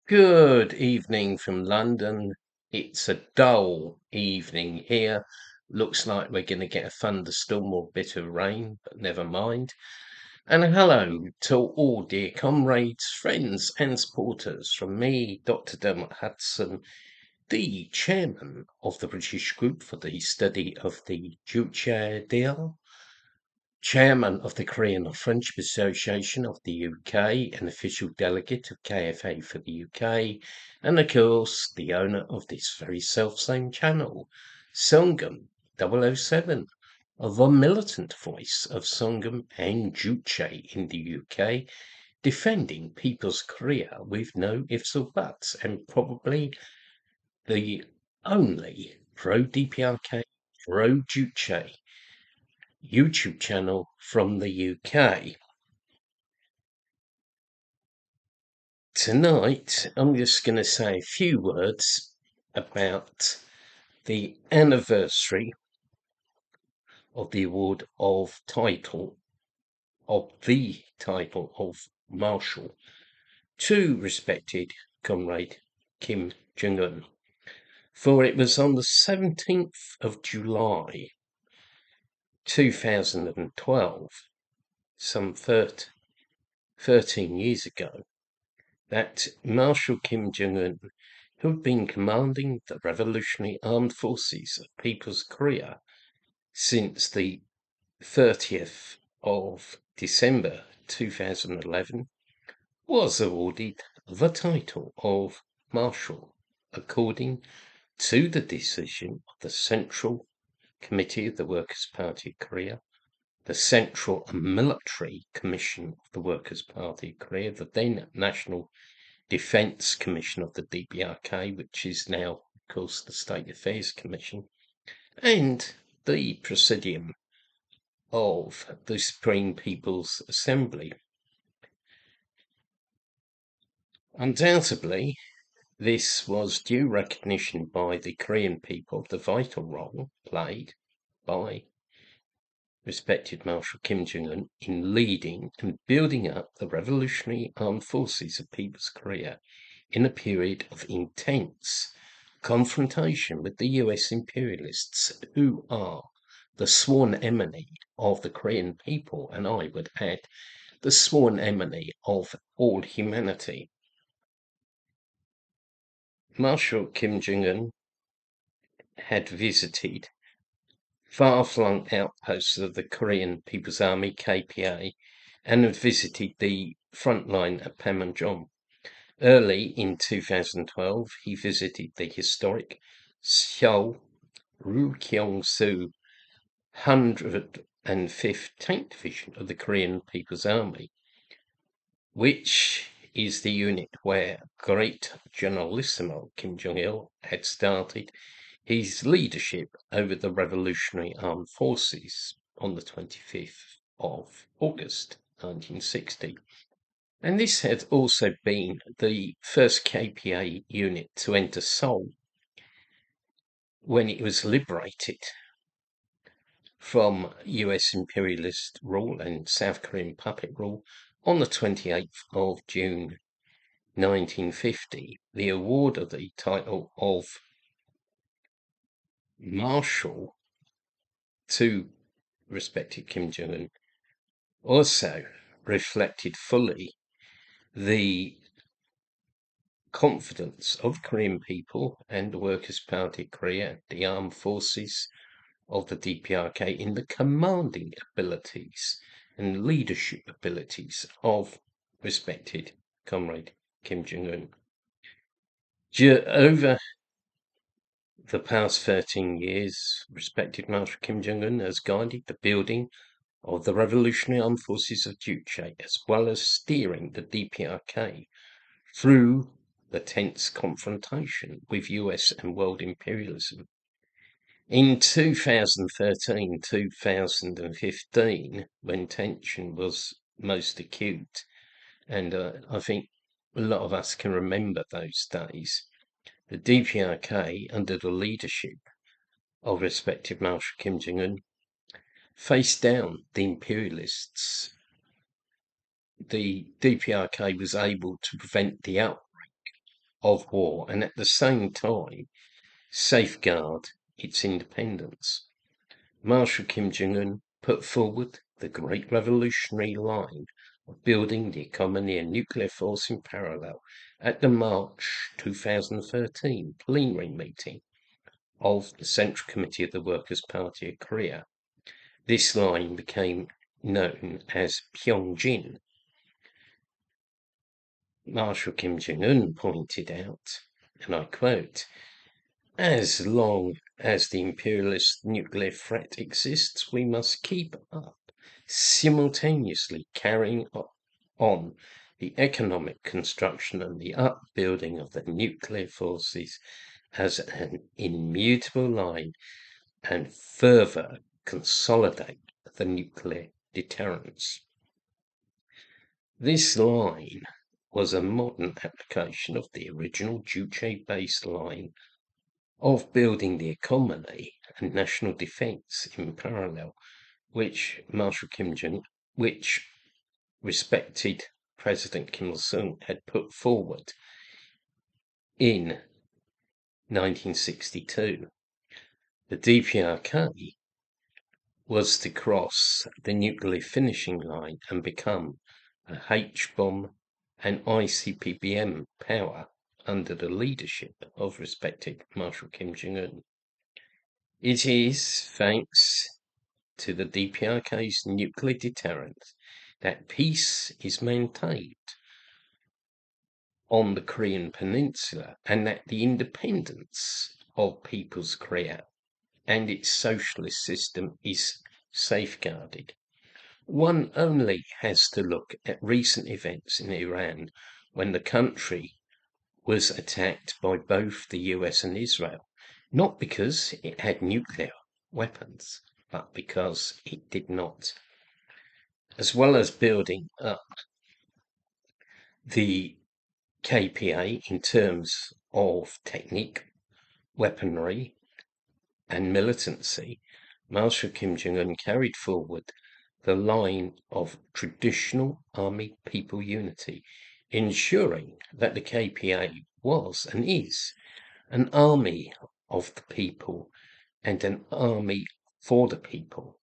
Good evening from London. It's a dull evening here. Looks like we're going to get a thunderstorm or bit of rain, but never mind. And hello to all dear comrades, friends, and supporters from me, Dr. Dermot Hudson, the chairman of the British Group for the Study of the Juche deal, chairman of the Korean Friendship Association of the UK, an official delegate of KFA for the UK, and of course the owner of this very self-same channel, Sangam 007, the militant voice of Sangam and Juche in the UK, defending people's Korea with no ifs or buts, and probably the only pro-DPRK, pro-Juche YouTube channel from the UK. Tonight, I'm just going to say a few words about the anniversary of the award of the title of Marshal to respected comrade Kim Jong Un. For it was on the 17th of July 2012, some 13 years ago, that Marshal Kim Jong Un, who had been commanding the Revolutionary Armed Forces of People's Korea since the 30th of December 2011, was awarded the title of Marshal according to the decision of the Central Committee of the Workers' Party of Korea, the Central Military Commission of the Workers' Party of Korea, the then National Defence Commission of the DPRK, which is now, of course, the State Affairs Commission, and the Presidium of the Supreme People's Assembly. Undoubtedly, this was due recognition by the Korean people of the vital role played by respected Marshal Kim Jong Un in leading and building up the Revolutionary Armed Forces of People's Korea in a period of intense confrontation with the US imperialists, who are the sworn enemy of the Korean people, and I would add, the sworn enemy of all humanity. Marshal Kim Jong Un had visited far-flung outposts of the Korean People's Army, KPA, and had visited the front line at Panmunjom. Early in 2012, he visited the historic Seoul Ryukyong-su 105th Tank Division of the Korean People's Army, which is the unit where great Generalissimo Kim Jong-il had started his leadership over the Revolutionary Armed Forces on the 25th of August 1960. And this had also been the first KPA unit to enter Seoul when it was liberated from US imperialist rule and South Korean puppet rule on the 28th of June 1950. The award of the title of Marshal to respected Kim Jong Un also reflected fully the confidence of Korean people and the Workers' Party of Korea, the armed forces of the DPRK, in the commanding abilities and leadership abilities of respected comrade Kim Jong Un. Over the past 13 years, respected Marshal Kim Jong Un has guided the building of the Revolutionary Armed Forces of Juche, as well as steering the DPRK through the tense confrontation with US and world imperialism. In 2013-2015, when tension was most acute, and I think a lot of us can remember those days, the DPRK, under the leadership of respected Marshal Kim Jong Un, faced down the imperialists. The DPRK was able to prevent the outbreak of war and at the same time safeguard its independence. Marshal Kim Jong Un put forward the great revolutionary line of building the economy and nuclear force in parallel at the March 2013 plenary meeting of the Central Committee of the Workers' Party of Korea. This line became known as Pyongyang. Marshal Kim Jong Un pointed out, and I quote, "As long as the imperialist nuclear threat exists, we must keep up, simultaneously carrying on the economic construction and the upbuilding of the nuclear forces as an immutable line and further consolidate the nuclear deterrence." This line was a modern application of the original Juche-based line of building the economy and national defense in parallel, which respected President Kim Il-sung had put forward in 1962. The DPRK was to cross the nuclear finishing line and become a H-bomb and ICBM power under the leadership of respected Marshal Kim Jong Un. It is thanks to the DPRK's nuclear deterrent that peace is maintained on the Korean Peninsula and that the independence of People's Korea and its socialist system is safeguarded. One only has to look at recent events in Iran when the country was attacked by both the US and Israel, not because it had nuclear weapons, but because it did not. As well as building up the KPA in terms of technique, weaponry, and militancy, Marshal Kim Jong Un carried forward the line of traditional army-people unity, ensuring that the KPA was and is an army of the people and an army for the people.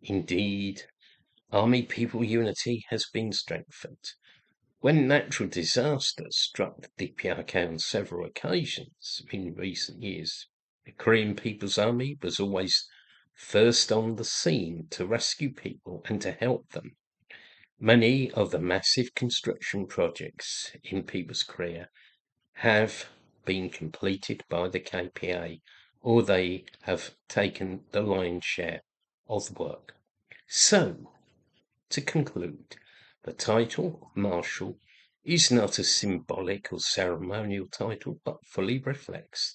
Indeed, army-people unity has been strengthened. When natural disasters struck the DPRK on several occasions in recent years, the Korean People's Army was always first on the scene to rescue people and to help them. Many of the massive construction projects in People's Korea have been completed by the KPA, or they have taken the lion's share of the work. So, to conclude, the title of Marshal is not a symbolic or ceremonial title, but fully reflects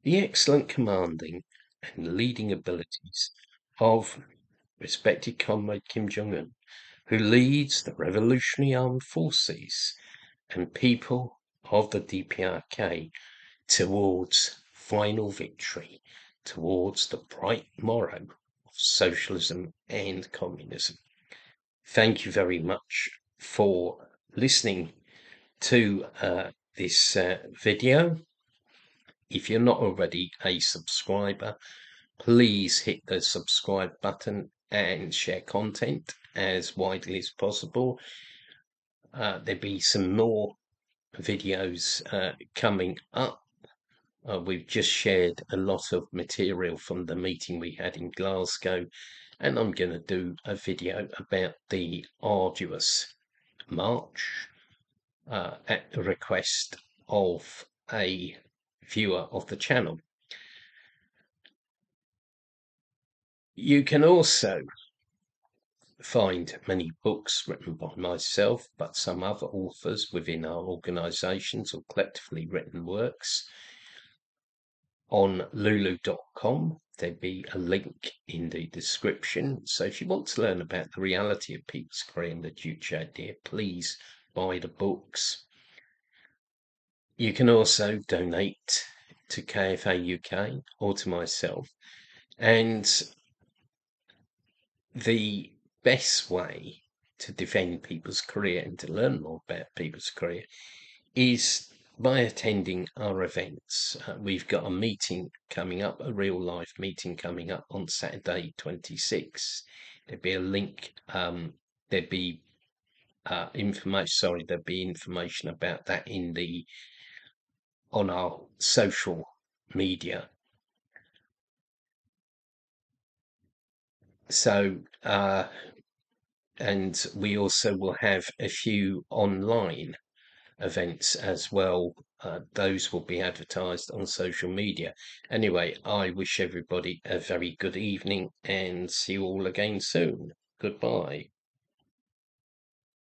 the excellent commanding and leading abilities of respected comrade Kim Jong Un, who leads the Revolutionary Armed Forces and people of the DPRK towards final victory, towards the bright morrow of socialism and communism. Thank you very much for listening to this video. If you're not already a subscriber, please hit the subscribe button and share content as widely as possible. There'll be some more videos coming up. We've just shared a lot of material from the meeting we had in Glasgow, and I'm going to do a video about the arduous march at the request of a viewer of the channel. You can also find many books written by myself, but some other authors within our organisations or collectively written works on lulu.com. There'll be a link in the description. So if you want to learn about the reality of People's Korea and the Juche idea, please buy the books. You can also donate to KFA UK or to myself. And the best way to defend People's Korea and to learn more about People's Korea is by attending our events. We've got a meeting coming up, a real life meeting coming up on Saturday 26th. There'll be a link, there'll be there'll be information about that on our social media. So, and we also will have a few online events as well. Those will be advertised on social media. Anyway, I wish everybody a very good evening and see you all again soon. Goodbye.